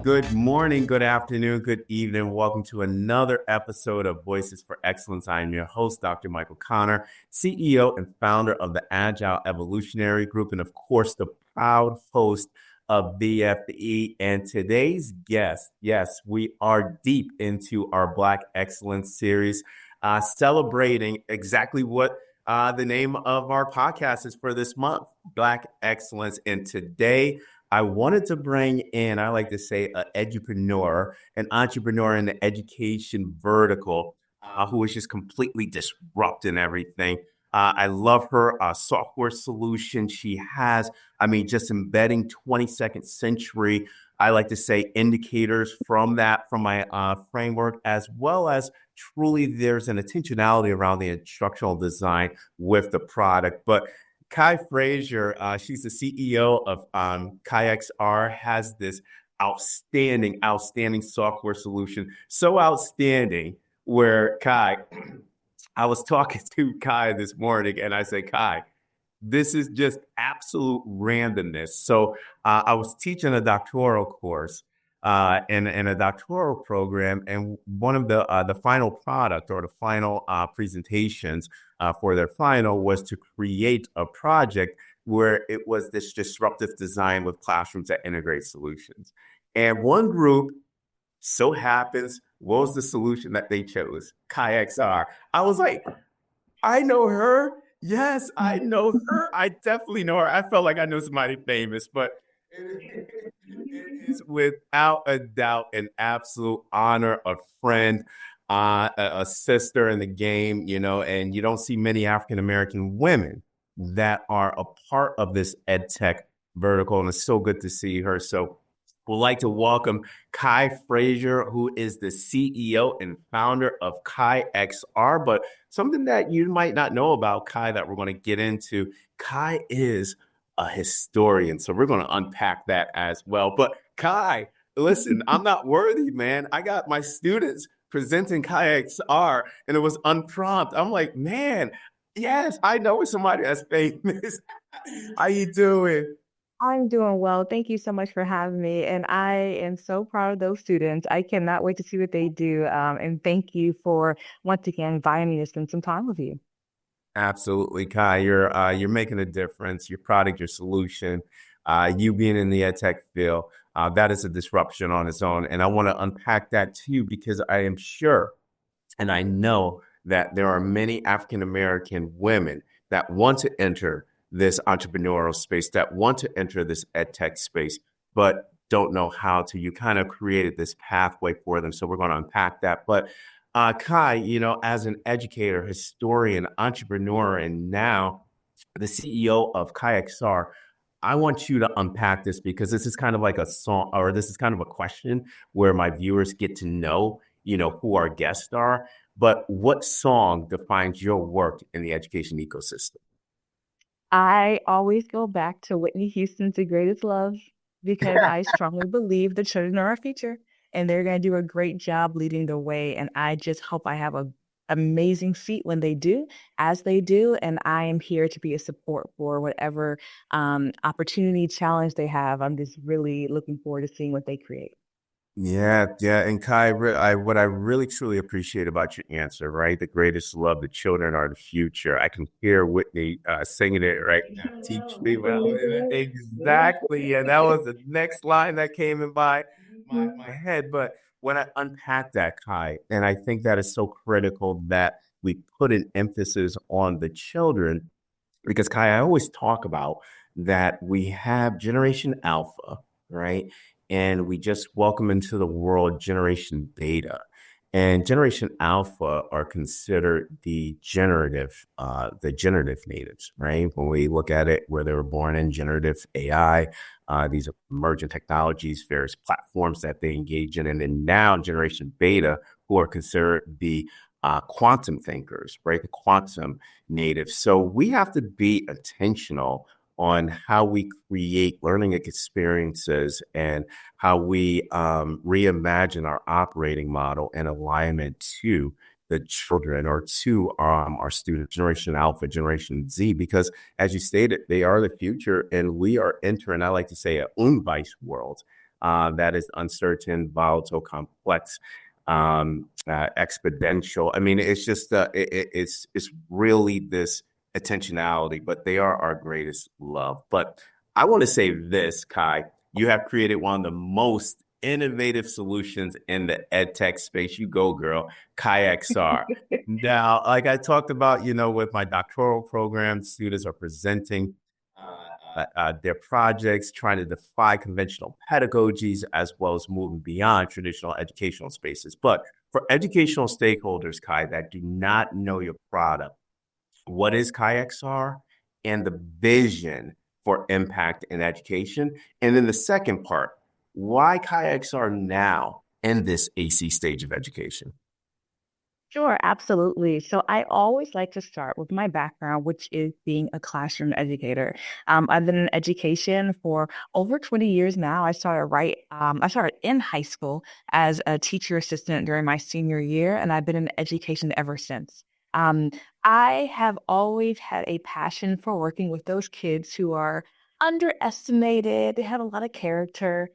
Good morning, good afternoon, good evening. Welcome to another episode of Voices for Excellence. I am your host, Dr. Michael Connor, CEO and founder of the Agile Evolutionary Group, and of course, the proud host of BFE. And today's guest, yes, we are deep into our Black Excellence series, celebrating exactly what the name of our podcast is for this month, Black Excellence. And today, I wanted to bring in, I like to say, an edupreneur, an entrepreneur in the education vertical, who is just completely disrupting everything. I love her software solution she has. Just embedding 22nd century, I like to say, indicators from my framework, as well as truly there's an intentionality around the instructional design with the product. But Kai Frazier, she's the CEO of KaiXR, has this outstanding software solution. So outstanding where Kai, I was talking to Kai this morning and I said, Kai, this is just absolute randomness. So I was teaching a doctoral course in a doctoral program, and one of the final product or the final presentations for their final was to create a project where it was this disruptive design with classrooms that integrate solutions. And one group so happens, what was the solution that they chose? KaiXR. I was like, I know her. Yes, I know her. I definitely know her. I felt like I know somebody famous, but it is without a doubt an absolute honor, a friend, a sister in the game, and you don't see many African-American women that are a part of this EdTech vertical, and it's so good to see her. So we'd like to welcome Kai Frazier, who is the CEO and founder of KaiXR. But something that you might not know about Kai that we're going to get into, Kai is a historian. So we're going to unpack that as well. But Kai, listen, I'm not worthy, man. I got my students presenting KaiXR and it was unprompted. I'm like, man, yes, I know somebody that's famous. How you doing? I'm doing well. Thank you so much for having me. And I am so proud of those students. I cannot wait to see what they do. And thank you for once again inviting me to spend some time with you. Absolutely, Kai. You're making a difference. Your product, your solution, you being in the ed tech field, that is a disruption on its own. And I want to unpack that too, because I am sure and I know that there are many African American women that want to enter this entrepreneurial space, that want to enter this ed tech space, but don't know how to. You kind of created this pathway for them. So we're going to unpack that. But Kai, as an educator, historian, entrepreneur, and now the CEO of KaiXR, I want you to unpack this because this is kind of like a song, or this is kind of a question where my viewers get to know, who our guests are. But what song defines your work in the education ecosystem? I always go back to Whitney Houston's The Greatest Love because I strongly believe the children are our future and they're going to do a great job leading the way. And I just hope I have a amazing feat when they do, as they do. And I am here to be a support for whatever opportunity, challenge they have. I'm just really looking forward to seeing what they create. Yeah, yeah. And Kai, what I really truly appreciate about your answer, right? The greatest love, the children are the future. I can hear Whitney singing it right now. Teach me well. Exactly. And that was the next line that came in by my head. But when I unpack that, Kai, and I think that is so critical that we put an emphasis on the children, because Kai, I always talk about that we have Generation Alpha, right? And we just welcome into the world Generation Beta. And Generation Alpha are considered the generative natives, right? When we look at it, where they were born in generative AI, these emergent technologies, various platforms that they engage in, and then now Generation Beta, who are considered the quantum thinkers, right? The quantum natives. So we have to be intentional on how we create learning experiences and how we reimagine our operating model in alignment to the children or to our student generation Alpha, Generation Z, because as you stated, they are the future and we are entering, I like to say, an Unweis world. that is uncertain, volatile, complex, exponential. I mean, it's just it's really this intentionality, but they are our greatest love. But I want to say this, Kai, you have created one of the most innovative solutions in the EdTech space. You go, girl, KaiXR. Now, like I talked about, with my doctoral program, students are presenting their projects, trying to defy conventional pedagogies, as well as moving beyond traditional educational spaces. But for educational stakeholders, Kai, that do not know your product, what is KaiXR and the vision for impact in education? And then the second part, why KaiXR now in this AC stage of education? Sure, absolutely. So I always like to start with my background, which is being a classroom educator. I've been in education for over 20 years now. I started in high school as a teacher assistant during my senior year, and I've been in education ever since. Um, I have always had a passion for working with those kids who are underestimated. They have a lot of character.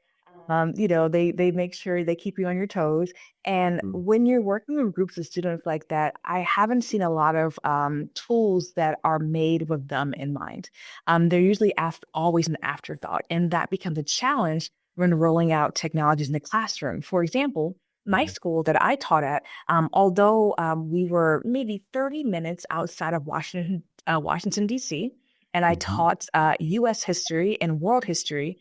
They make sure they keep you on your toes. And when you're working with groups of students like that, I haven't seen a lot of tools that are made with them in mind. They're usually always an afterthought, and that becomes a challenge when rolling out technologies in the classroom. For example, my school that I taught at, although we were maybe 30 minutes outside of Washington, D.C., and I Mhm. taught U.S. history and world history.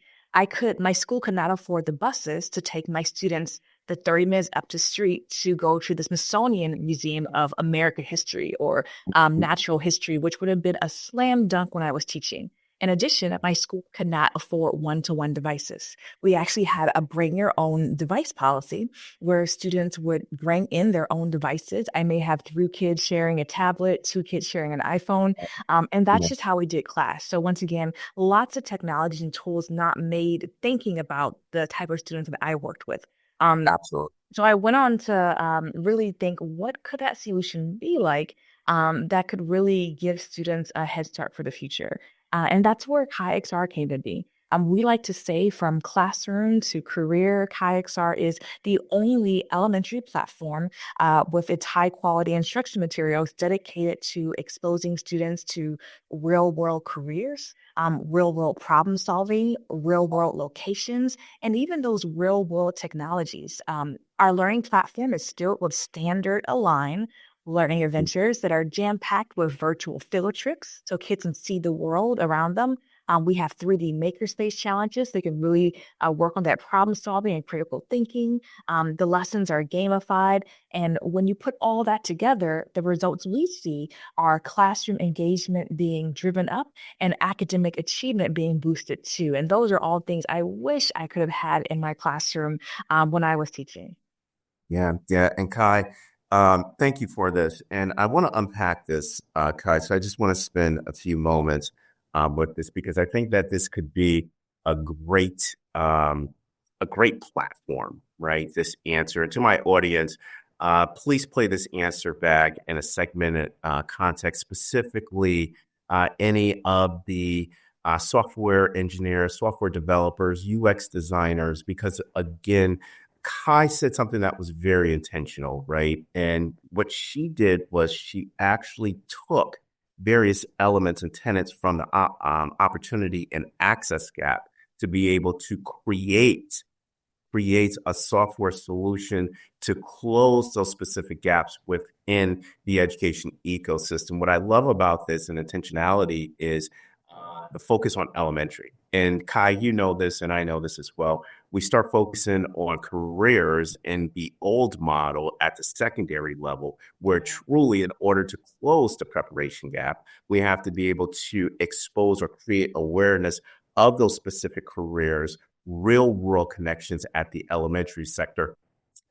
My school could not afford the buses to take my students the 30 minutes up the street to go to the Smithsonian Museum of American History or natural history, which would have been a slam dunk when I was teaching. In addition, my school could not afford one-to-one devices. We actually had a bring your own device policy where students would bring in their own devices. I may have three kids sharing a tablet, two kids sharing an iPhone, and that's Yeah, just how we did class. So once again, lots of technologies and tools not made thinking about the type of students that I worked with. Um, absolutely. so I went on to really think, what could that solution be like that could really give students a head start for the future? And that's where KaiXR came to be. We like to say from classroom to career, KaiXR is the only elementary platform with its high quality instruction materials dedicated to exposing students to real world careers, real world problem solving, real world locations, and even those real world technologies. Our learning platform is still with standard align learning adventures that are jam packed with virtual field trips so kids can see the world around them. We have 3D makerspace challenges. They can really work on that problem solving and critical thinking. The lessons are gamified. And when you put all that together, the results we see are classroom engagement being driven up and academic achievement being boosted too. And those are all things I wish I could have had in my classroom when I was teaching. Yeah, yeah. And Kai, thank you for this. And I want to unpack this, Kai. So I just want to spend a few moments with this because I think that this could be a great, um, a great platform, right? This answer. And to my audience, please play this answer back in a segmented context, specifically any of the software engineers, software developers, UX designers, because again, Kai said something that was very intentional, right? And what she did was she actually took various elements and tenets from the opportunity and access gap to be able to create a software solution to close those specific gaps within the education ecosystem. What I love about this and intentionality is the focus on elementary. And Kai, you know this, and I know this as well. We start focusing on careers in the old model at the secondary level, where truly, in order to close the preparation gap, we have to be able to expose or create awareness of those specific careers, real world connections at the elementary sector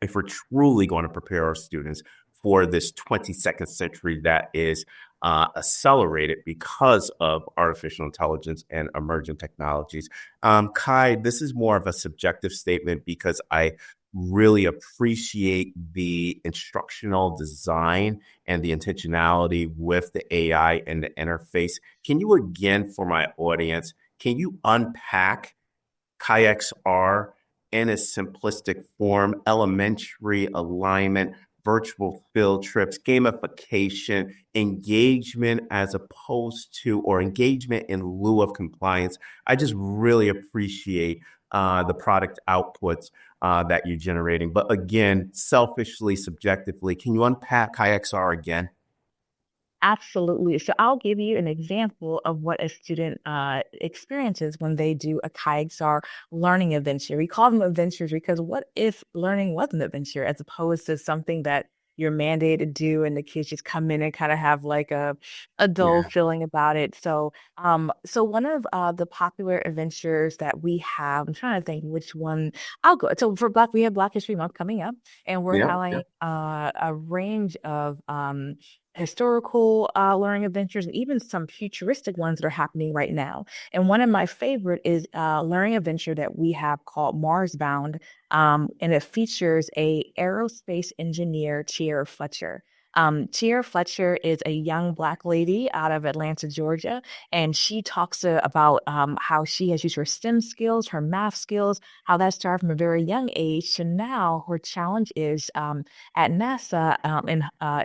if we're truly going to prepare our students for this 22nd century that is accelerated because of artificial intelligence and emerging technologies. Kai, this is more of a subjective statement because I really appreciate the instructional design and the intentionality with the AI and the interface. Can you again, for my audience, can you unpack KaiXR in a simplistic form, elementary alignment, virtual field trips, gamification, engagement as opposed to, or engagement in lieu of compliance. I just really appreciate the product outputs that you're generating. But again, selfishly, subjectively, can you unpack IXR again? Absolutely. So I'll give you an example of what a student experiences when they do a KaiXR learning adventure. We call them adventures because what if learning was an adventure as opposed to something that you're mandated to do and the kids just come in and kind of have like a dull Yeah. feeling about it. So one of the popular adventures that we have, I'm trying to think which one I'll go. So for Black, we have Black History Month coming up, and we're Yeah. having a range of historical learning adventures and even some futuristic ones that are happening right now. And one of my favorite is a learning adventure that we have called Mars Bound, and it features a aerospace engineer, Tiara Fletcher. Tiara Fletcher is a young Black lady out of Atlanta, Georgia, and she talks about how she has used her STEM skills, her math skills, how that started from a very young age to now her challenge is at NASA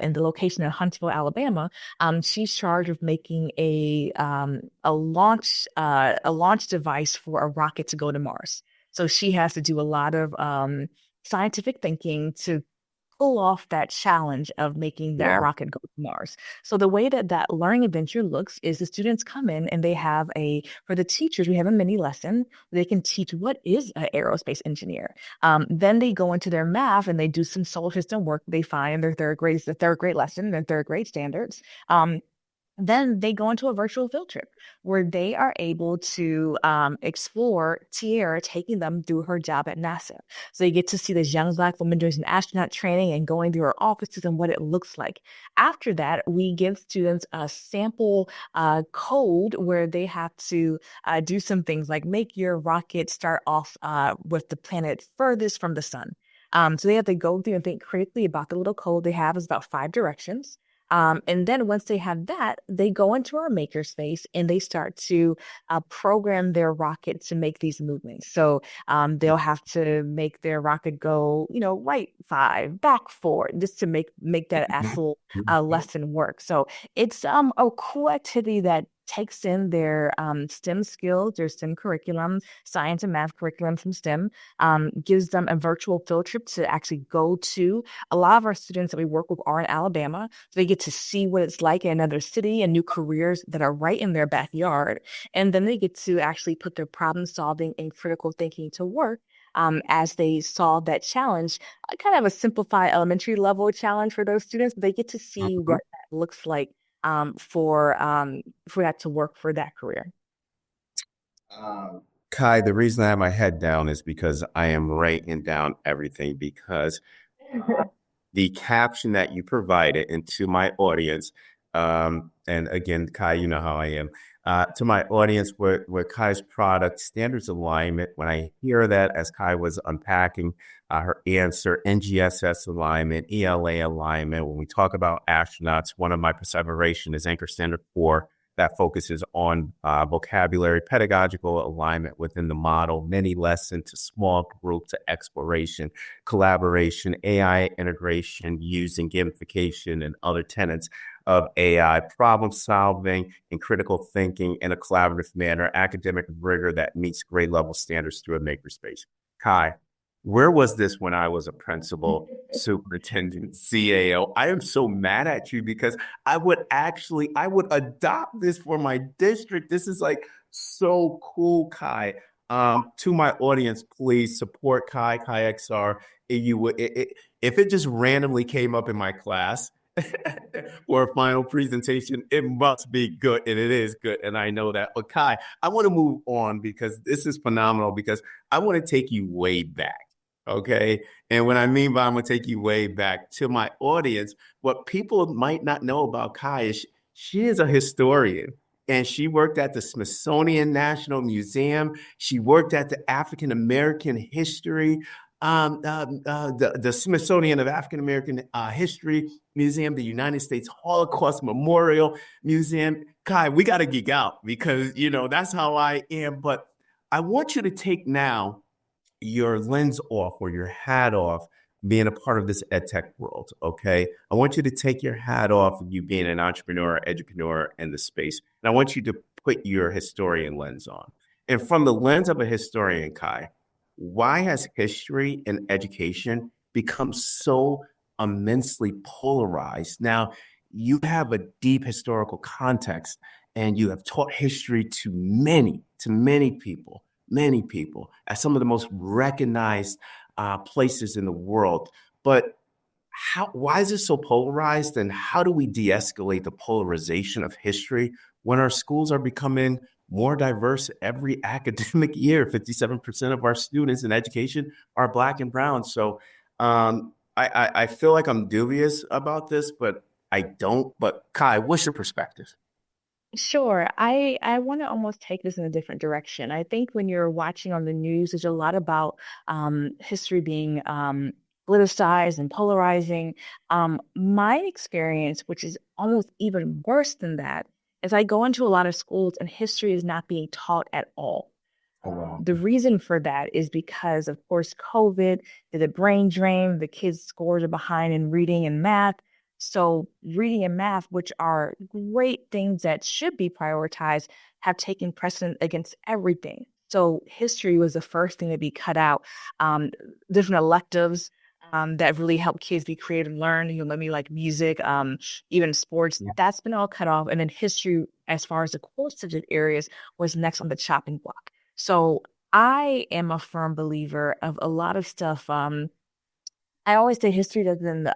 in the location in Huntsville, Alabama. She's charged with making a launch device for a rocket to go to Mars. So she has to do a lot of scientific thinking to pull off that challenge of making that Yeah. rocket go to Mars. So the way that that learning adventure looks is the students come in and they have for the teachers, we have a mini lesson. They can teach what is an aerospace engineer. Then they go into their math and they do some solar system work they find in their third grade, the third grade lesson, their third grade standards. Then they go into a virtual field trip where they are able to explore Tierra taking them through her job at NASA. So they get to see this young Black woman doing some astronaut training and going through her offices and what it looks like. After that, we give students a sample code where they have to do some things like make your rocket start off with the planet furthest from the sun. So they have to go through and think critically about the little code they have is about 5 directions. And then once they have that, they go into our makerspace and they start to program their rocket to make these movements. So they'll have to make their rocket go, right 5, back 4, just to make that actual lesson work. So it's a cool activity that takes in their STEM skills, their STEM curriculum, science and math curriculum from STEM, gives them a virtual field trip to actually go to. A lot of our students that we work with are in Alabama, so they get to see what it's like in another city and new careers that are right in their backyard. And then they get to actually put their problem solving and critical thinking to work. As they solve that challenge, kind of a simplified elementary level challenge for those students, but they get to see Mhm. what that looks like for that to work for that career. Kai, the reason I have my head down is because I am writing down everything because the caption that you provided into my audience, and again, Kai, you know how I am, to my audience where Kai's product standards alignment, when I hear that as Kai was unpacking her answer, NGSS alignment, ELA alignment, when we talk about astronauts, one of my perseveration is Anchor Standard 4 that focuses on vocabulary, pedagogical alignment within the model, many lesson to small group to exploration, collaboration, AI integration using gamification and other tenets of AI, problem solving and critical thinking in a collaborative manner, academic rigor that meets grade level standards through a makerspace. Kai, where was this when I was a principal, superintendent, CAO? I am so mad at you because I would adopt this for my district. This is like so cool, Kai. To my audience, please support Kai XR. If it just randomly came up in my class or a final presentation, it must be good, and it is good, and I know that. But Kai, I want to move on because this is phenomenal because I want to take you way back. Okay. And what I mean by I'm going to take you way back to my audience, what people might not know about Kai is she is a historian and she worked at the Smithsonian National Museum. She worked at the African American History, the Smithsonian of African American History Museum, the United States Holocaust Memorial Museum. Kai, we got to geek out because, that's how I am. But I want you to take now your lens off or your hat off being a part of this EdTech world, okay? I want you to take your hat off of you being an entrepreneur, educator in the space, and I want you to put your historian lens on. And from the lens of a historian, Kai, why has history and education become so immensely polarized? Now, you have a deep historical context and you have taught history to many people at some of the most recognized places in the world. But why is it so polarized? And how do we de escalate the polarization of history when our schools are becoming more diverse every academic year? 57% of our students in education are Black and Brown. So I feel like I'm dubious about this, but I don't. But Kai, what's your perspective? Sure. I want to almost take this in a different direction. I think when you're watching on the news, there's a lot about history being politicized and polarizing. My experience, which is almost even worse than that, is I go into a lot of schools and history is not being taught at all. Oh, wow. The reason for that is because, of course, COVID did a brain drain. The kids' scores are behind in reading and math. So, reading and math, which are great things that should be prioritized, have taken precedent against everything. So, history was the first thing to be cut out. Um, Different electives that really help kids be creative and learn. Let me like music, even sports. Yeah. That's been all cut off. And then history, as far as the core subject areas, was next on the chopping block. So I am a firm believer of a lot of stuff. I always say history doesn't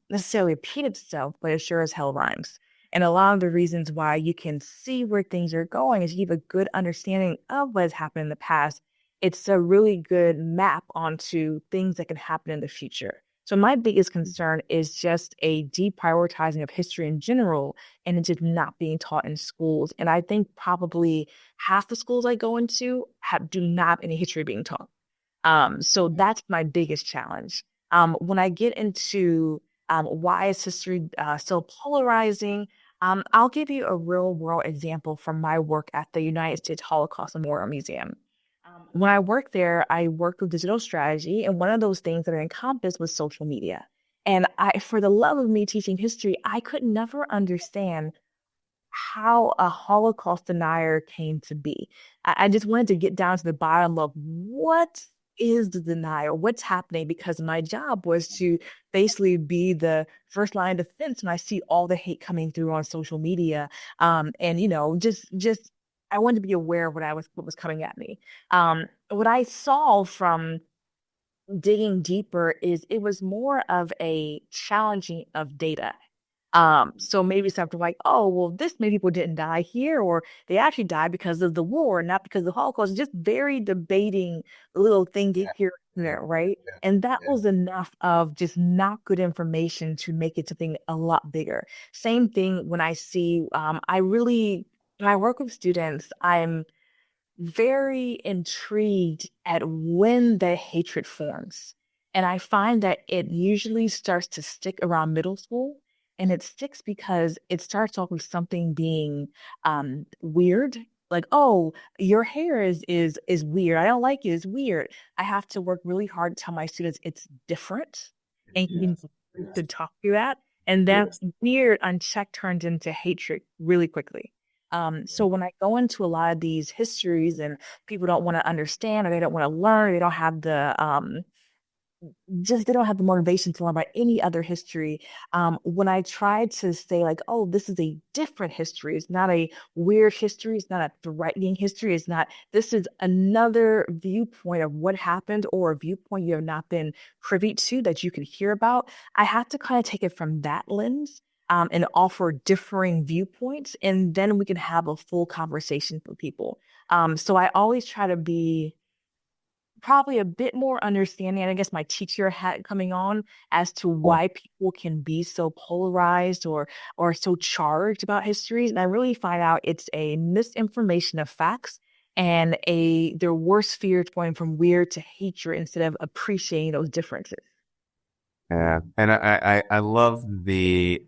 necessarily repeat itself, but it sure as hell rhymes. And a lot of the reasons why you can see where things are going is you have a good understanding of what has happened in the past. It's a really good map onto things that can happen in the future. So my biggest concern is just a deprioritizing of history in general and it just not being taught in schools. And I think probably half the schools I go into do not have any history being taught. So that's my biggest challenge. When I get into why is history so polarizing, I'll give you a real world example from my work at the United States Holocaust Memorial Museum. When I worked there, I worked with digital strategy, and one of those things that I encompassed was social media. And for the love of me teaching history, I could never understand how a Holocaust denier came to be. I just wanted to get down to the bottom of what is the denial, what's happening, because my job was to basically be the first line of defense when I see all the hate coming through on social media. And just I wanted to be aware of what was coming at me. What I saw from digging deeper is it was more of a challenging of data. So maybe something like, oh, well, this many people didn't die here, or they actually died because of the war, not because of the Holocaust. Just very debating little thing here and there, right? And that Yeah. was enough of just not good information to make it something a lot bigger. Same thing when I see, when I work with students, I'm very intrigued at when the hatred forms. And I find that it usually starts to stick around middle school. And it sticks because it starts off with something being weird. Like, oh, your hair is weird. I don't like it. It's weird. I have to work really hard to tell my students it's different. And you Yes. need Yes. to talk through that. And that Yes. weird unchecked turns into hatred really quickly. So when I go into a lot of these histories and people don't want to understand or they don't want to learn, they don't have they don't have the motivation to learn about any other history. When I try to say like, oh, this is a different history, it's not a weird history, it's not a threatening history, it's not, this is another viewpoint of what happened or a viewpoint you have not been privy to that you could hear about. I have to kind of take it from that lens. And offer differing viewpoints, and then we can have a full conversation with people. So I always try to be probably a bit more understanding, and I guess my teacher hat coming on as to why people can be so polarized or so charged about histories. And I really find out it's a misinformation of facts and their worst fears going from weird to hatred instead of appreciating those differences. Yeah, and I love the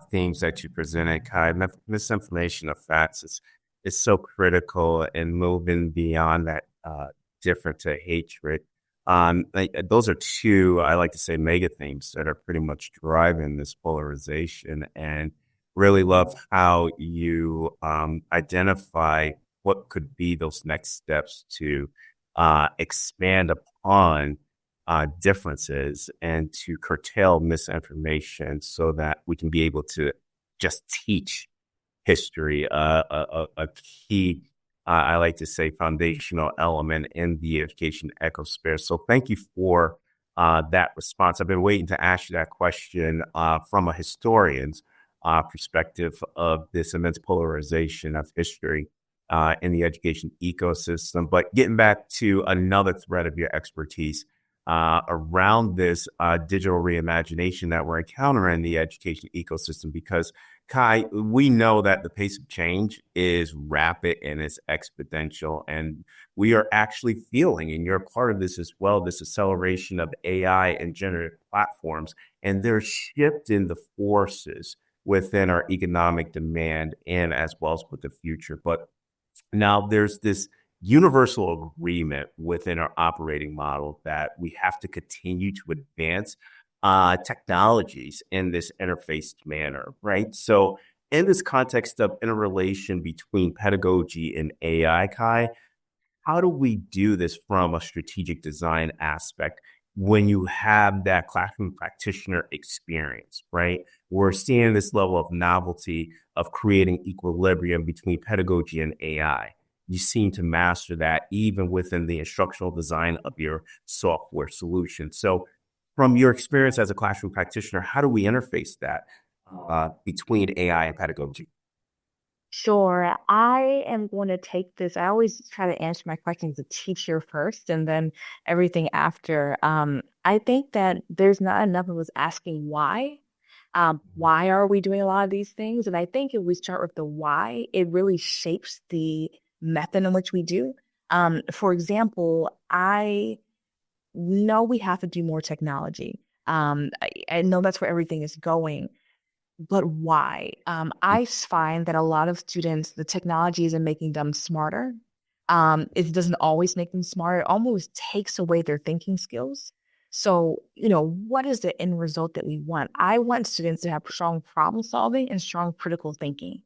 themes that you presented, Kai. Misinformation of facts is so critical in moving beyond that different to hatred. Those are two, I like to say, mega themes that are pretty much driving this polarization, and really love how you identify what could be those next steps to expand upon differences and to curtail misinformation so that we can be able to just teach history, a key, I like to say, foundational element in the education ecosphere. So thank you for that response. I've been waiting to ask you that question from a historian's perspective of this immense polarization of history in the education ecosystem. But getting back to another thread of your expertise, around this digital reimagination that we're encountering in the education ecosystem, because Kai, we know that the pace of change is rapid and it's exponential, and we are actually feeling, and you're part of this as well, this acceleration of AI and generative platforms, and they're shifting the forces within our economic demand and as well as with the future. But now there's this universal agreement within our operating model that we have to continue to advance technologies in this interfaced manner, right? So, in this context of interrelation between pedagogy and AI, Kai, how do we do this from a strategic design aspect when you have that classroom practitioner experience, right? We're seeing this level of novelty of creating equilibrium between pedagogy and AI. You seem to master that even within the instructional design of your software solution. So, from your experience as a classroom practitioner, how do we interface that between AI and pedagogy? Sure. I am going to take this. I always try to answer my questions as a teacher first and then everything after. I think that there's not enough of us asking why. Why are we doing a lot of these things? And I think if we start with the why, it really shapes the method in which we do. For example, I know we have to do more technology. I know that's where everything is going, but why? I find that a lot of students, the technology isn't making them smarter. It doesn't always make them smarter. It almost takes away their thinking skills. So, what is the end result that we want? I want students to have strong problem solving and strong critical thinking.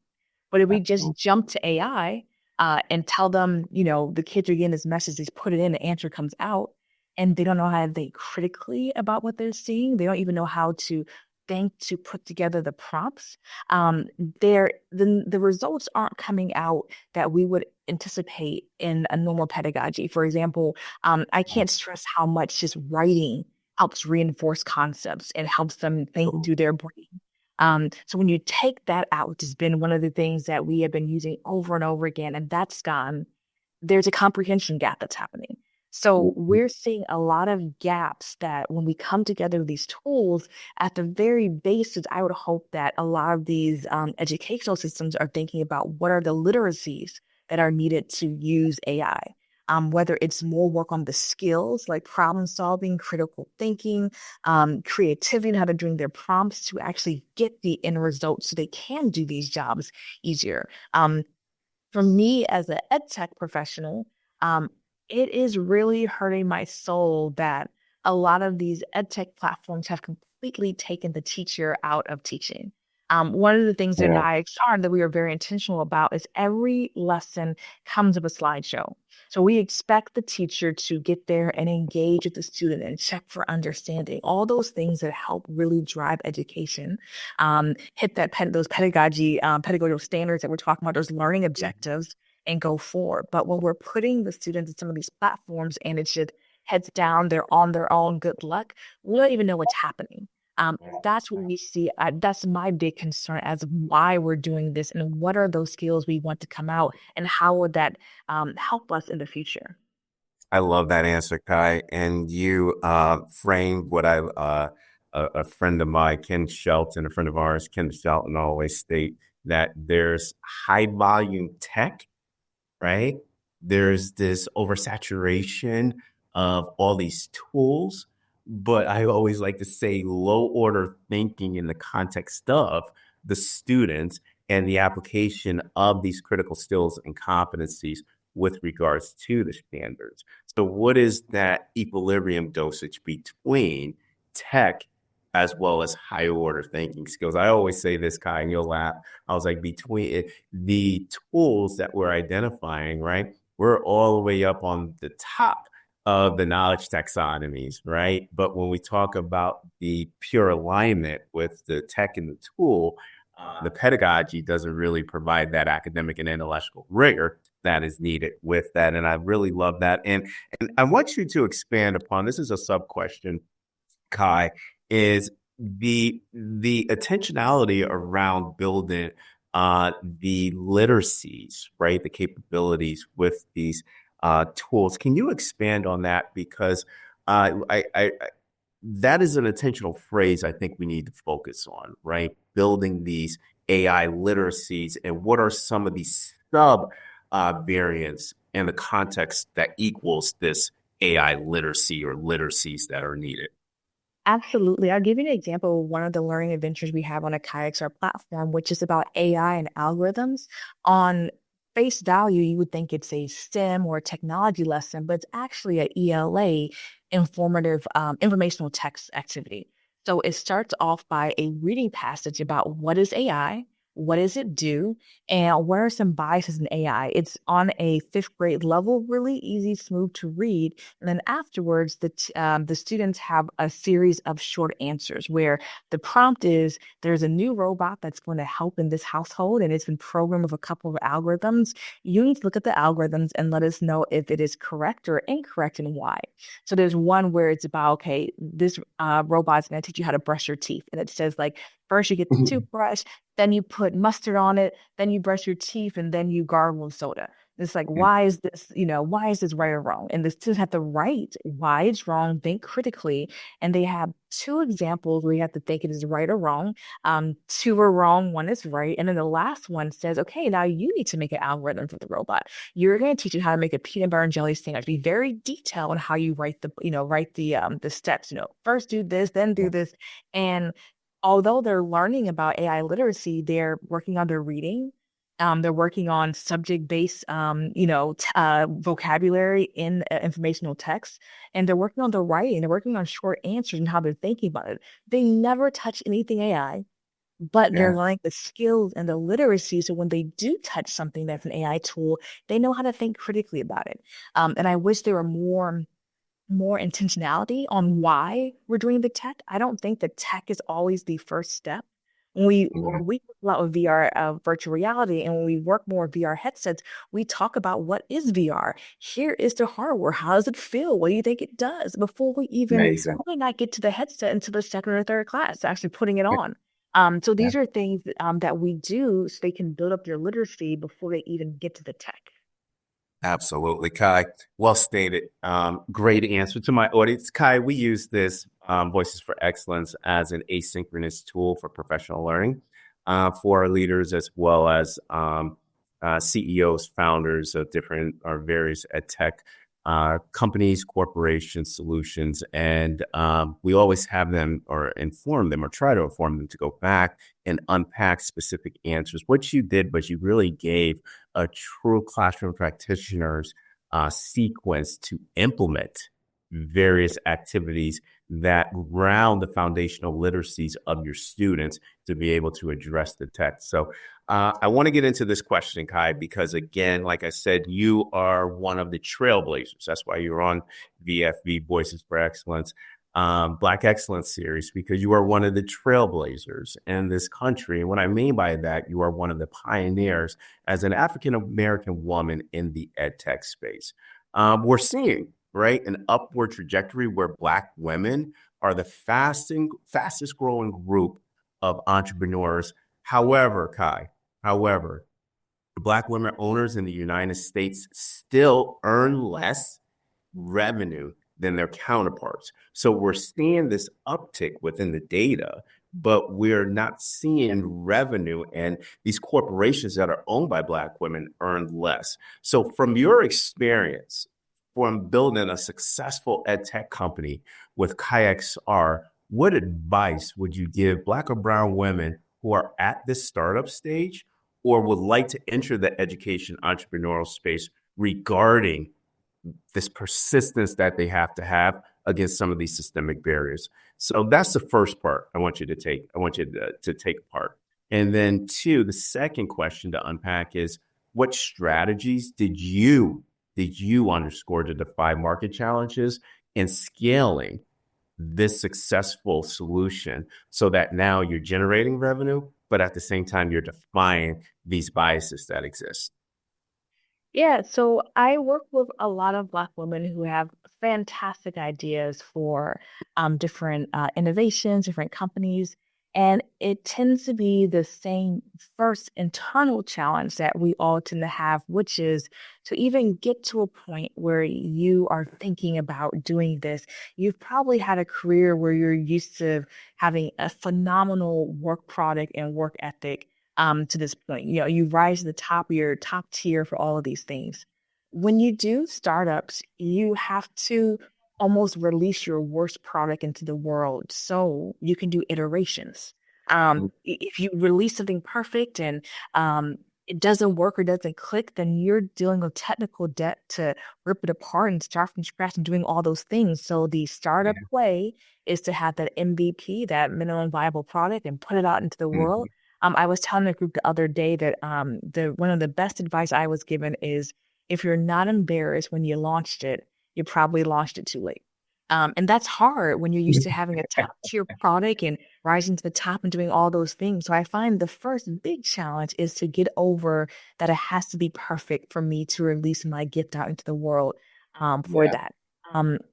But if we just jump to AI and tell them, the kids are getting this message, they put it in, the answer comes out, and they don't know how to think critically about what they're seeing. They don't even know how to think to put together the prompts. The results aren't coming out that we would anticipate in a normal pedagogy. For example, I can't stress how much just writing helps reinforce concepts and helps them think through their brain. So when you take that out, which has been one of the things that we have been using over and over again, and that's gone, there's a comprehension gap that's happening. So we're seeing a lot of gaps that when we come together with these tools, at the very basis, I would hope that a lot of these educational systems are thinking about what are the literacies that are needed to use AI. Whether it's more work on the skills like problem solving, critical thinking, creativity, and how to doing their prompts to actually get the end result so they can do these jobs easier. For me as an ed tech professional, it is really hurting my soul that a lot of these ed tech platforms have completely taken the teacher out of teaching. One of the things in Yeah. IXR that we are very intentional about is every lesson comes with a slideshow. So we expect the teacher to get there and engage with the student and check for understanding, all those things that help really drive education, hit those pedagogical standards that we're talking about, those learning objectives, and go forward. But when we're putting the students in some of these platforms and it's just heads down, they're on their own, good luck, we don't even know what's happening. That's what we see. That's my big concern as why we're doing this and what are those skills we want to come out and how would that help us in the future? I love that answer, Kai. And you framed what a friend of mine, Ken Shelton, a friend of ours, Ken Shelton, always state that there's high volume tech, right? There's this oversaturation of all these tools, but I always like to say low order thinking in the context of the students and the application of these critical skills and competencies with regards to the standards. So, what is that equilibrium dosage between tech as well as higher order thinking skills? I always say this, Kai, and you'll laugh. I was like, between the tools that we're identifying, right? We're all the way up on the top of the knowledge taxonomies, right? But when we talk about the pure alignment with the tech and the tool, the pedagogy doesn't really provide that academic and intellectual rigor that is needed with that. And I really love that. And I want you to expand upon this is a sub question, Kai, is the intentionality around building the literacies, right? The capabilities with these tools. Can you expand on that? Because I that is an intentional phrase I think we need to focus on, right? Building these AI literacies and what are some of these sub variants in the context that equals this AI literacy or literacies that are needed. Absolutely. I'll give you an example of one of the learning adventures we have on a KaiXR platform, which is about AI and algorithms. On face value, you would think it's a STEM or a technology lesson, but it's actually a ELA, informative, informational text activity. So it starts off by a reading passage about what is AI, what does it do, and what are some biases in AI. It's on a fifth grade level, really easy, smooth to read. And then afterwards, the students have a series of short answers where the prompt is there's a new robot that's going to help in this household, and it's been programmed with a couple of algorithms. You need to look at the algorithms and let us know if it is correct or incorrect and why. So there's one where it's about, okay, this robot's going to teach you how to brush your teeth. And it says, like, first you get the toothbrush, then you put mustard on it, then you brush your teeth, and then you gargle with soda. It's like, why is this, why is this right or wrong? And the students have to write why it's wrong, think critically. And they have two examples where you have to think it is right or wrong. Two are wrong, one is right. And then the last one says, okay, now you need to make an algorithm for the robot. You're going to teach it how to make a peanut butter and jelly sandwich. Be very detailed on how you write the steps, first do this, then do this. And although they're learning about AI literacy, they're working on their reading. They're working on subject-based, vocabulary in informational text, and they're working on the writing. They're working on short answers and how they're thinking about it. They never touch anything AI, but they're Yeah. learning the skills and the literacy. So when they do touch something that's an AI tool, they know how to think critically about it. And I wish there were more intentionality on why we're doing the tech. I don't think the tech is always the first step. When we talk a lot with VR, virtual reality, and when we work more with VR headsets, we talk about what is VR. Here is the hardware. How does it feel? What do you think it does? Before we even Amazing. probably not get to the headset until the second or third class, actually putting it on. So Yeah. these are things that we do so they can build up their literacy before they even get to the tech. Absolutely, Kai. Well stated. Great answer to my audience. Kai, we use this Voices for Excellence as an asynchronous tool for professional learning for our leaders as well as CEOs, founders of different or various ed tech companies, corporations, solutions. And we always have them or inform them or try to inform them to go back and unpack specific answers. What you did was you really gave a true classroom practitioner's sequence to implement various activities that round the foundational literacies of your students to be able to address the text. So I want to get into this question, Kai, because again, like I said, you are one of the trailblazers. That's why you're on VFV, Voices for Excellence, Black Excellence series, because you are one of the trailblazers in this country. And what I mean by that, you are one of the pioneers as an African American woman in the ed tech space. We're seeing, right, an upward trajectory where Black women are the fastest growing group of entrepreneurs. However, Black women owners in the United States still earn less revenue than their counterparts. So we're seeing this uptick within the data, but we're not seeing revenue, and these corporations that are owned by Black women earn less. So from your experience, from building a successful ed tech company with KaiXR, what advice would you give Black or brown women who are at this startup stage or would like to enter the education entrepreneurial space regarding this persistence that they have to have against some of these systemic barriers. So that's the first part I want you to take. I want you to take apart. And then two, the second question to unpack is what strategies did you underscore to defy market challenges and scaling this successful solution so that now you're generating revenue, but at the same time you're defying these biases that exist? Yeah, so I work with a lot of Black women who have fantastic ideas for different innovations, different companies, and it tends to be the same first internal challenge that we all tend to have, which is to even get to a point where you are thinking about doing this. You've probably had a career where you're used to having a phenomenal work product and work ethic to this point. You know, you rise to the top of your top tier for all of these things. When you do startups, you have to almost release your worst product into the world so you can do iterations. If you release something perfect and it doesn't work or doesn't click, then you're dealing with technical debt to rip it apart and start from scratch and doing all those things. So the startup way is to have that MVP, that minimum viable product, and put it out into the world. I was telling a group the other day that the one of the best advice I was given is if you're not embarrassed when you launched it, you probably launched it too late. And that's hard when you're used to having a top tier product and rising to the top and doing all those things. So I find the first big challenge is to get over that it has to be perfect for me to release my gift out into the world for Yeah. that.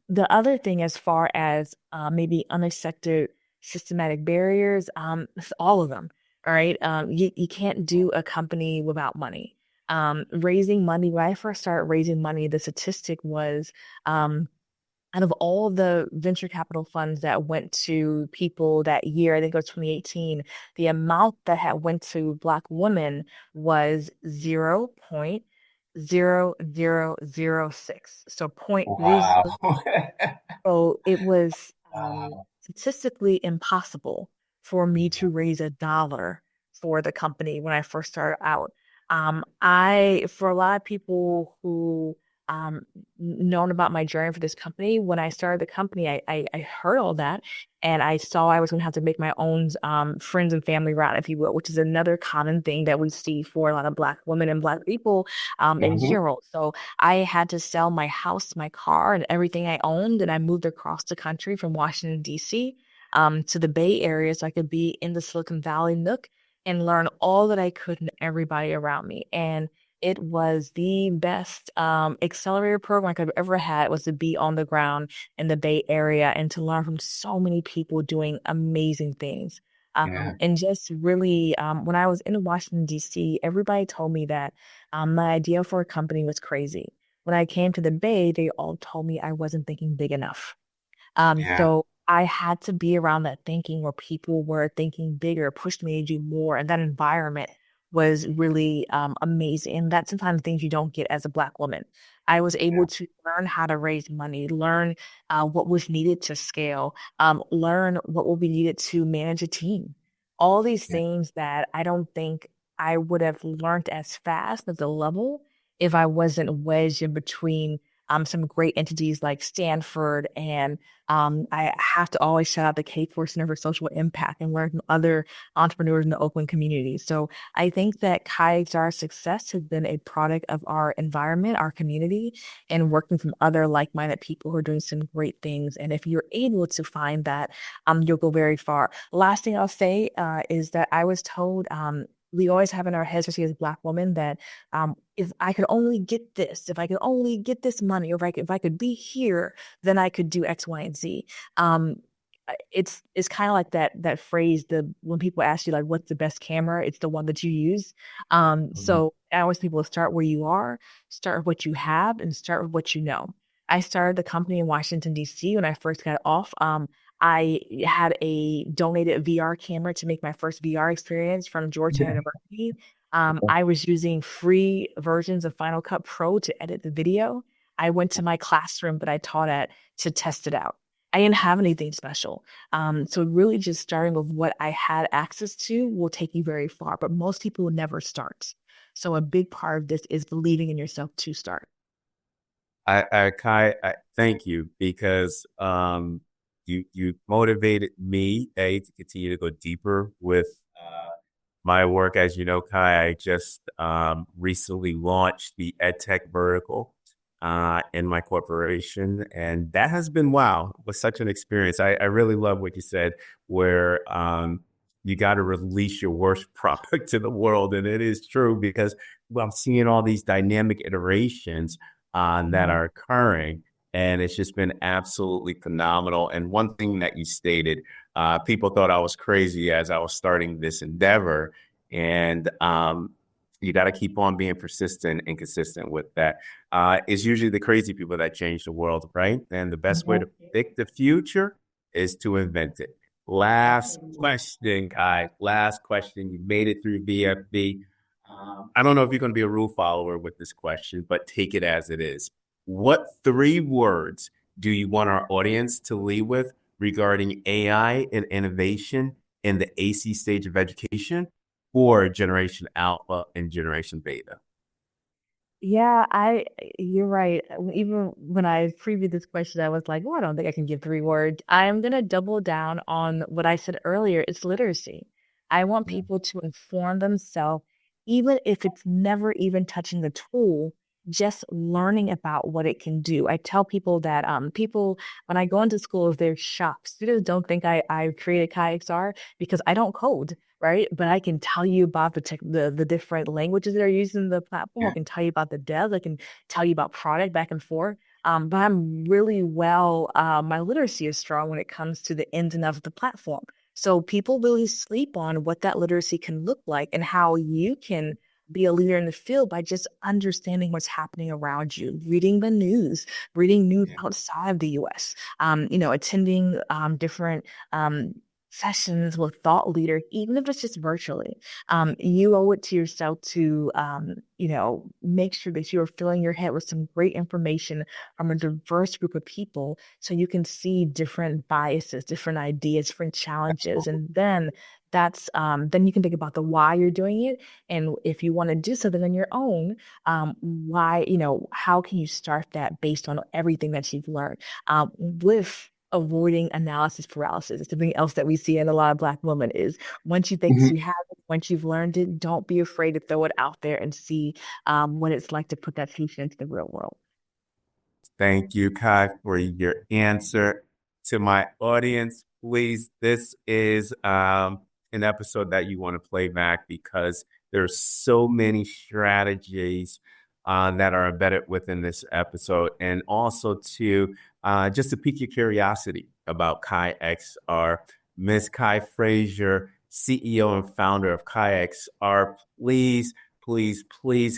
The other thing, as far as maybe unaccepted systematic barriers, it's all of them. All right. You can't do a company without money. Raising money, when I first started raising money, the statistic was out of all the venture capital funds that went to people that year, I think it was 2018, the amount that had went to Black women was 0.0006. So point Wow. so it was Wow. statistically impossible for me to raise a dollar for the company when I first started out. For a lot of people who known about my journey for this company, when I started the company, I heard all that and I saw I was going to have to make my own friends and family route, if you will, which is another common thing that we see for a lot of Black women and Black people in Mhm. general. So I had to sell my house, my car, and everything I owned. And I moved across the country from Washington, D.C. To the Bay Area so I could be in the Silicon Valley nook and learn all that I could from everybody around me. And it was the best accelerator program I could have ever had was to be on the ground in the Bay Area and to learn from so many people doing amazing things. Yeah. And just really, when I was in Washington, D.C., everybody told me that my idea for a company was crazy. When I came to the Bay, they all told me I wasn't thinking big enough. Yeah. So I had to be around that thinking where people were thinking bigger, pushed me to do more. And that environment was really amazing. And that's sometimes things you don't get as a Black woman. I was able to learn how to raise money, learn what was needed to scale, learn what will be needed to manage a team. All these Yeah. things that I don't think I would have learned as fast at the level if I wasn't wedged in between some great entities like Stanford and I have to always shout out the K4 Center for Social Impact and learn from other entrepreneurs in the Oakland community. So I think that Kai's success has been a product of our environment, our community, and working from other like-minded people who are doing some great things. And if you're able to find that, you'll go very far. Last thing I'll say is that I was told we always have in our heads, especially as Black women, that if I could only get this, if I could only get this money, or if I could be here, then I could do X, Y, and Z. Um, it's kind of like that phrase, the when people ask you like what's the best camera, it's the one that you use. Mhm. So I always people start where you are, start with what you have, and start with what you know. I started the company in Washington, D.C. when I first got off. I had a donated VR camera to make my first VR experience from Georgetown University. I was using free versions of Final Cut Pro to edit the video. I went to my classroom that I taught at to test it out. I didn't have anything special. So really just starting with what I had access to will take you very far, but most people will never start. So a big part of this is believing in yourself to start. Kai, I thank you because you motivated me to continue to go deeper with my work. As you know, Kai, I just recently launched the EdTech vertical in my corporation, and that has been wow, was such an experience. I really love what you said, where you got to release your worst product to the world, and it is true because well, I'm seeing all these dynamic iterations that Mhm. are occurring. And it's just been absolutely phenomenal. And one thing that you stated, people thought I was crazy as I was starting this endeavor. And you got to keep on being persistent and consistent with that. It's usually the crazy people that change the world, right? And the best way to predict the future is to invent it. Last question, guys. Last question. You made it through VFB. I don't know if you're going to be a rule follower with this question, but take it as it is. What three words do you want our audience to leave with regarding AI and innovation in the AC stage of education for Generation Alpha and Generation Beta? Yeah, you're right. Even when I previewed this question, I was like, oh, I don't think I can give 3 words. I'm gonna double down on what I said earlier. It's literacy. I want people to inform themselves, even if it's never even touching the tool, just learning about what it can do. I tell people that people when I go into schools, they're shocked. Students don't think I created KaiXR because I don't code, right? But I can tell you about the different languages that are used in the platform. I can tell you about the devs. I can tell you about product back and forth. But I'm really my literacy is strong when it comes to the ins and outs of the platform. So people really sleep on what that literacy can look like and how you can be a leader in the field by just understanding what's happening around you, reading the news, reading news outside of the US, attending different sessions with thought leader, even if it's just virtually. You owe it to yourself to, make sure that you are filling your head with some great information from a diverse group of people so you can see different biases, different ideas, different challenges. And then you can think about the why you're doing it. And if you want to do something on your own, why, how can you start that based on everything that you've learned? With avoiding analysis paralysis. It's something else that we see in a lot of Black women is once you think you have it, once you've learned it, don't be afraid to throw it out there and see what it's like to put that solution into the real world. Thank you, Kai, for your answer. To my audience, please, this is an episode that you want to play back because there's so many strategies that are embedded within this episode. And also to just to pique your curiosity about Kai XR, Miss Kai Frazier, CEO and founder of Kai XR, please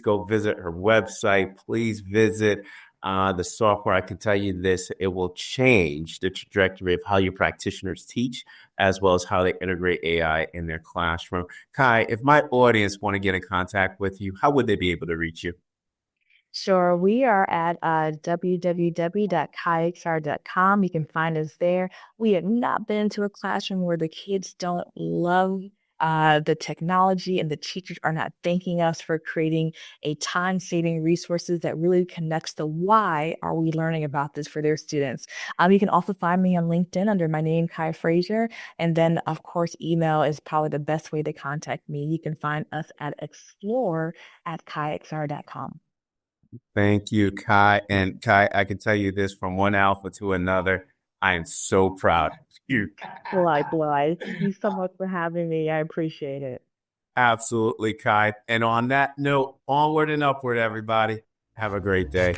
go visit her website. Please visit the software. I can tell you this, it will change the trajectory of how your practitioners teach, as well as how they integrate AI in their classroom. Kai, if my audience want to get in contact with you, how would they be able to reach you? Sure, we are at www.kayxr.com. You can find us there. We have not been to a classroom where the kids don't love the technology and the teachers are not thanking us for creating a time-saving resources that really connects the why are we learning about this for their students. You can also find me on LinkedIn under my name, Kai Frazier. And then, of course, email is probably the best way to contact me. You can find us at explore@kayxr.com. Thank you, Kai. And Kai, I can tell you this from one alpha to another. I am so proud of you. Likewise. Thank you so much for having me. I appreciate it. Absolutely, Kai. And on that note, onward and upward, everybody. Have a great day.